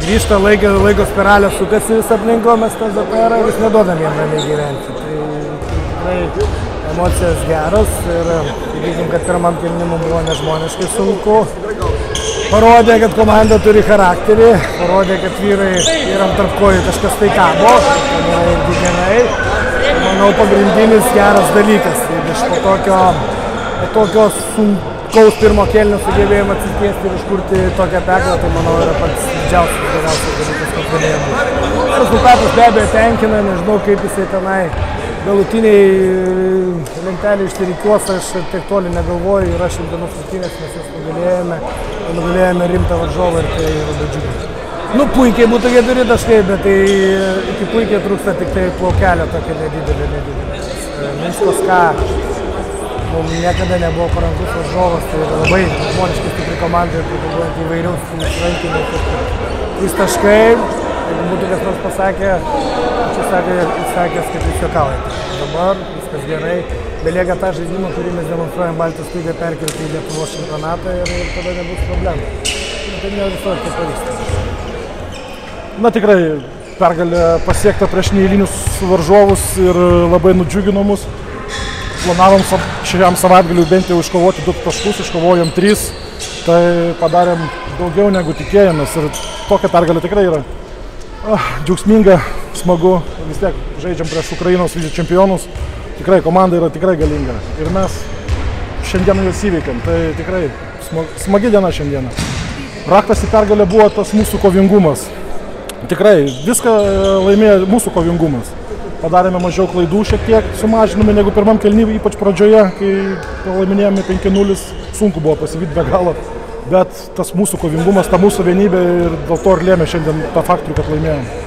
Grįžta laiko spiralė sukasi vis aplinko, mes tą ZPR vis nedodam jam ramiai gyventi. Tai tikrai emocijos geros ir sakykim, kad pirmam kėlinimu buvo nežmoniškai sunku. Parodė, kad komanda turi charakterį, parodė, kad vyram tarp kojų kažkas tai kabo, tai yra irgi gerai. Manau, pagrindinis geras dalykas. Iš tokio sunkaus pirmo kėlinio sugebėjimo atsitiesti ir iškurti tokią pergalę, tai manau yra pats didžiausias dalykas, kas galėjo būti. Rezultatas be abejo tenkina, nežinau kaip jisai tenai galutiniai lentelį išsirikiuos, aš tiek toli negalvoju, yra šiandienos rungtynės, mes jas nugalėjome rimtą varžovą ir tai labai džiugu. Nu, puikiai būtų 4 taškai, bet tai iki puikiai trūksta tik tai plaukelio tokia nedidelė. Minskas ką, mums niekada nebuvo parankus varžovas, tai yra labai žmoniškai stipri komanda ir pretenduojant įvairiaus rankinius. 3 taškai, jeigu būtų kas nors pasakė, čia sakęs, kad jūs juokaujate. Dabar viskas gerai, belieka tą žaidimą, kurį mes demonstruojam Baltijos lygą, perkelti į Lietuvos čempionatą ir tada nebus problemų. Tai ne visoj tai pavyksta. Na tikrai, pergalė pasiekta prieš neeilinius varžovus ir labai nudžiugino mus. Planavom šiam savaitgaliui bent jau iškovoti 2 taškus, iškovojom 3, tai padarėm daugiau negu tikėjomės ir tokia pergalė tikrai yra džiaugsminga, smagu, vis tiek žaidžiam prieš Ukrainos vicečempionus, tikrai komanda yra tikrai galinga ir mes šiandieną juos įveikėm, tai tikrai smagi diena šiandieną. Raktas į pergalę buvo tas mūsų kovingumas. Tikrai, viską laimėjo mūsų kovingumas. padarėme mažiau klaidų šiek tiek, sumažinome negu pirmam kėliny, ypač pradžioje, kai pralaiminėjome 5-0, sunku buvo pasivyti be galo. Bet tas mūsų kovingumas, ta mūsų vienybė ir dėl to ir lėmė šiandien tą faktorių, kad laimėjome.